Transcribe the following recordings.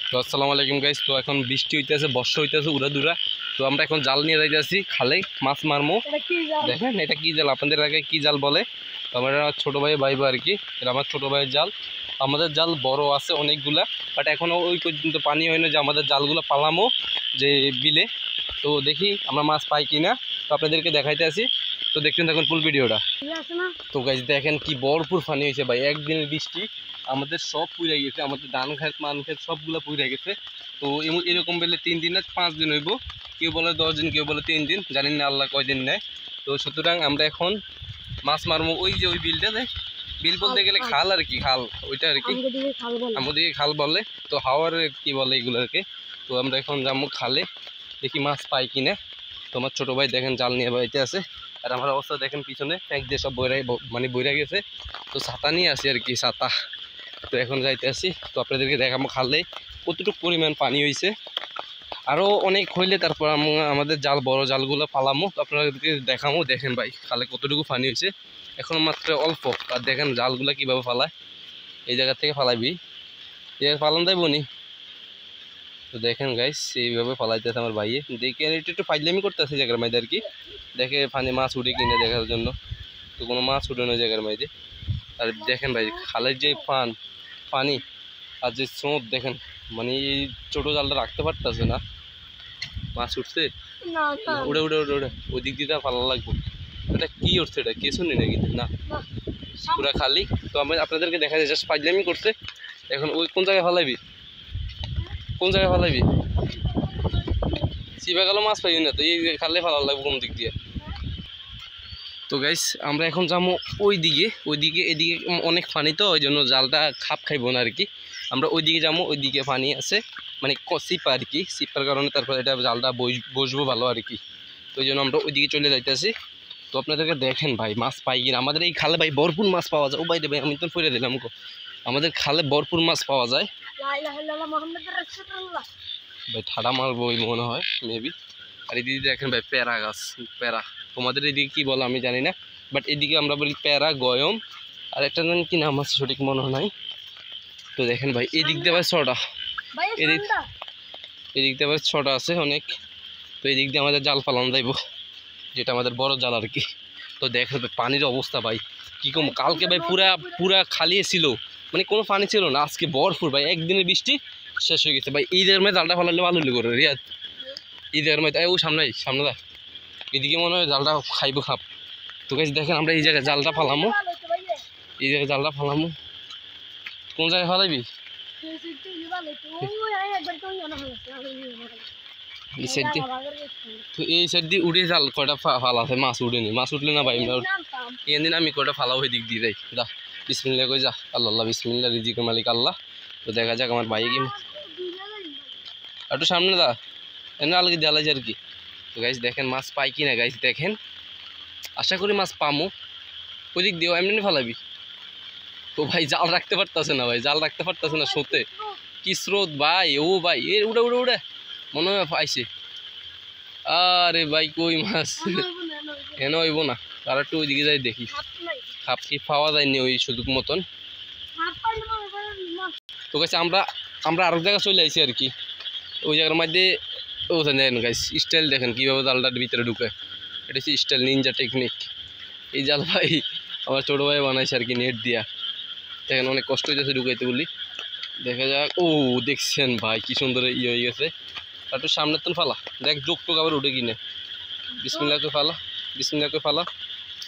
তো আসসালামু আলাইকুম গাইস। তো এখন বৃষ্টি হইতেছে, বর্ষা হইতেছে উড়াদুরা। তো আমরা এখন জাল নিয়ে যাইতেছি খালে মাছ মারমো। দেখেন এটা কি জাল, আপনাদের আগে কি জাল বলে? আমার ছোটো ভাই বাইব আর কি, এটা আমার ছোটো ভাইয়ের জাল। আমাদের জাল বড় আছে অনেকগুলা, বাট এখনও ওই পর্যন্ত পানি হয় না যে আমাদের জালগুলো পালামো যে বিলে। তো দেখি আমরা মাছ পাই কিনা, তো আপনাদেরকে দেখাইতে আসি। তো দেখতেন থাকুন ফুল ভিডিওটা। তো গাইস দেখেন কি ভরপুর পানি হয়েছে ভাই, একদিনের বৃষ্টি আমাদের সব পুড়ে গেছে, আমাদের ধান খেত মান খেত সবগুলো পুড়ে গেছে। তো এরকম বেলে 3 দিন না 5 দিন হইব, কেউ বলে 10 দিন, কেউ বলে 3 দিন, জানি না আল্লাহ কয়দিন নেয়। তো সুতরাং আমরা এখন মাছ মারবো ওই যে ওই বিলটাতে, বিল বলতে গেলে খাল আর কি, খাল ওইটা আর কি, আমাদের খাল বলে। তো হাওয়ার কি বলে এগুলো আর কি। তো আমরা এখন যাবো খালে, দেখি মাছ পাই কিনা। তো আমার ছোটো ভাই দেখেন জাল নিয়ে বাড়িতে আছে, আর আমার অবস্থা দেখেন পিছনে এক দিয়ে সব বইরা গেছে। তো ছাতা নিয়ে আসি আর কি, ছাতা। তো এখন যাইতে আসি, তো আপনাদেরকে দেখাবো খালে কতটুকু পরিমাণ পানি হয়েছে। আরও অনেক হইলে তারপর আমাদের জাল বড় জালগুলো পালামো, তো আপনাদেরকে দেখাবো। দেখেন ভাই খালে কতটুকু পানি হয়েছে, এখন মাত্র অল্প। আর দেখেন জালগুলো কীভাবে ফালায়, এই জায়গা থেকে ফালাইবি, এই জায়গায় ফালান দেয় বনি। তো দেখেন গাইস এইভাবে ফালাইতেছে আমার ভাইয়ে, দেখে একটু ফাইজলামি করতেছে জায়গার মাঝে আর কি। দেখে পানি মাছ উঠে কিনে দেখার জন্য, তো কোনো মাছ উঠে না জায়গার মাঝে। আর দেখেন ভাই খালের যে পানি আর যে স্রোত দেখেন, মানে এই ছোটো জালটা রাখতে পারতেছে না, মাছ উঠছে উড়ে উড়ে উড়ে উড়ে ওই দিক দিয়ে ভালো লাগবো। এটা কি উঠছে, এটা কিছু নেই নাকি না, পুরা খালি। তো আমি আপনাদেরকে দেখা যায় জাস্ট ফাইজলামি করছে। এখন ওই কোন জায়গায় ফালাইবি, কোন জায়গায় ফালাইবি? সিবা গেল মাছ পাইবি না, তো এই খালে ফালা লাগবে কোন দিক দিয়ে। তো গাইস আমরা এখন যাবো ওইদিকে, এদিকে অনেক পানি, তো ওই জন্য জালটা খাপ খাইব না আর কি। আমরা ওইদিকে যাবো, ওইদিকে পানি আছে, মানে সিপা আর কি, সিপার কারণে তারপর এটা জালটা বসবো ভালো আর কি। তো ওই জন্য আমরা ওইদিকে চলে যাইতেছি। তো আপনাদেরকে দেখেন ভাই মাছ পাই কিনা। আমাদের এই খালে ভাই ভরপুর মাছ পাওয়া যায়। ও ভাই রে ভাই আমি তো ফিরে দিলাম গো, আমাদের খালে ভরপুর মাছ পাওয়া যায় ভাই। ঠাডা মারবো ওই মনে হয় মেবি। আর এদিকে দেখেন ভাই প্যারা গাছ, প্যারা, তোমাদের এদিকে কি বলো আমি জানি না, বাট এদিকে আমরা বলি প্যারা, গয়ম, আর একটা জানি কি নাম আছে সঠিক মনে হয় নাই। তো দেখেন ভাই এদিক দিয়ে ভাই ছটা, এদিক দিয়ে ভাই ছটা আছে অনেক। তো এদিক দিয়ে আমাদের জাল ফালানো যাইব, যেটা আমাদের বড় জাল আর কি। তো দেখেন ভাই পানির অবস্থা ভাই কি কম, কালকে ভাই পুরা খালি ছিল, মানে কোনো পানি ছিল না। আজকে ভরপুর ভাই, একদিনের বৃষ্টি শেষ হয়ে গেছে ভাই। ঈদের মেয়ে জালটা ফালালে ভালো করে রিয়াদ, ঈদের মেয়ে ও সামনে দা, এদিকে মনে হয় জালটা খাইবো খাপ। তো গাইস দেখেন আমরা এই জায়গায় জালটা ফালামো, এই জায়গায় জালটা ফালামো। কোন জায়গায় ফালাইবি? এই সাইড দিয়ে, তো এই সাইড দিয়ে উঠে জাল কয়টা ফালাছে, মাছ উঠেনি, মাছ উঠলে না ভাই এদিন আমি কয়টা ফালাও ওই দিক দিয়ে যাই। যা বিসমিল্লাহ কই যা, আল্লাহ বিসমিল্লাহ, রিজিকের মালিক আল্লাহ। তো দেখা যাক আমার ভাই কি, একটু সামনে দা, এনে আলগে দেওয়া যায় আর কি। তো গাইস দেখেন মাছ পাই কিনা গাইস, দেখেন আশা করি মাছ পামো। ওই দিক দিয়েও এমনি ফালাবি। তো ভাই জাল রাখতে পারতেছে না ভাই, জাল রাখতে পারতেছে না, স্রোতে কি স্রোত ভাই। ও ভাই এ উড়ে উড়ে উড়ে মনে হয় পাইছে। আরে ভাই কই মাছ এনে হইব না, তার একটু ওইদিকে যাই দেখি খাপ কি পাওয়া যায়নি ওই সুযোগ মতন। তো গাইস আমরা আরেক জায়গায় চলে আইছি আর কি, ওই জায়গার মধ্যে ওখানে দেখেন গাইস স্টাইল দেখেন কীভাবে জালটার ভিতরে ঢুকে, এটা হচ্ছে স্টাইল নিনজা টেকনিক। এই জাল ভাই আমার ছোটো ভাই বানাইছে আর কি, নেট দিয়া। দেখেন অনেক কষ্ট হইতেছে ঢুকাইতে বলি, দেখা যাক। ও দেখছেন ভাই কি সুন্দর ইয়ে হয়ে গেছে। একটু সামনের তো ফালা, দেখ যোগ টোক আবার উঠে কিনে। বিসমিল্লাহ করে ফালা, বিসমিল্লাহ করে ফালা,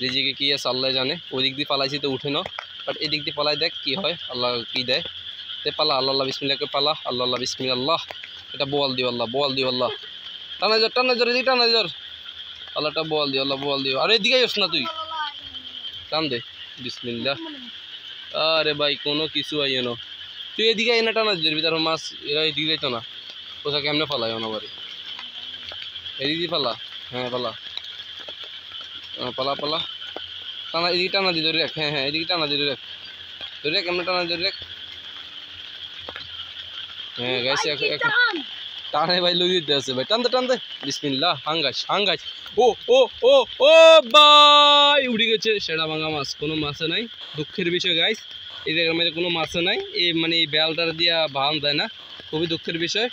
রিজিকে কি আছে আল্লাহ জানে। ওই দিক দিয়ে পালাইছি তো উঠে না, বাট এদিক দিয়ে পালাই দেখ কি হয়, আল্লাহ কি দেয়। পালা আল্লাহ বিসমিল্লাহ করে পালা, আল্লাহ বিসমিল্লাহ। এটা বোয়াল দিও আল্লাহ, বোয়াল দিও আল্লাহ, টানা জোর এদিকে টানা জোর, আল্লাহটা বোয়াল দিও আল্লাহ, বোয়াল দিও। আর এদিকে আসছ না তুই, টান দে বিসমিল্লাহ। আরে ভাই কোনো কিছু আইয়ে না, তুই এদিকে এনে টানা জোর, তার মাছ এরা এদিকে যাইতো না। কোথা কেমনে ফালাই অনাবারে, এদিক দিয়ে পালা, হ্যাঁ পালা পালা পালা, টানা এদিকে টানা দিয়ে ধরে রাখ, হ্যাঁ হ্যাঁ এদিকে টানা ধরে রাখ, ধরে রাখ কেমনে টানা ধরে রাখ। হ্যাঁ গাইছে টানে ভাই লই দিতে আছে ভাই, টানতে টানতে বিসমিল্লাহ। হাঙ্গাস ও ও ও ও ভাই উড়ে গেছে সেটা ভাঙা মাছ, কোনো মাছে নাই। দুঃখের বিষয় গাইস এই জায়গার মধ্যে কোনো মাছে নাই, এই মানে এই বেলটার দিয়া বান দেয় না, খুবই দুঃখের বিষয়।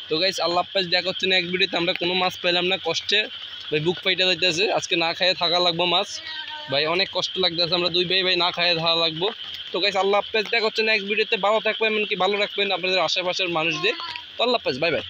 তো গাইস আল্লাহ হাফেজ, দেখা হচ্ছে না এক ভিডিওতে। আমরা কোনো মাছ পাইলাম না, কষ্টে ভাই বুক পাইটা যাইতেছে। আজকে না খাইয়ে থাকা লাগবো মাছ ভাই, অনেক কষ্ট লাগতেছে। আমরা দুই ভাই না খাইয়ে থাকা লাগবো। তো গাইস আল্লাহ হাফেজ, দেখা হচ্ছে না এক ভিডিওতে। ভালো থাকবেন, এমনকি ভালো রাখবেন আপনাদের আশেপাশের মানুষদের। তো আল্লাহ হাফেজ, বাই বাই।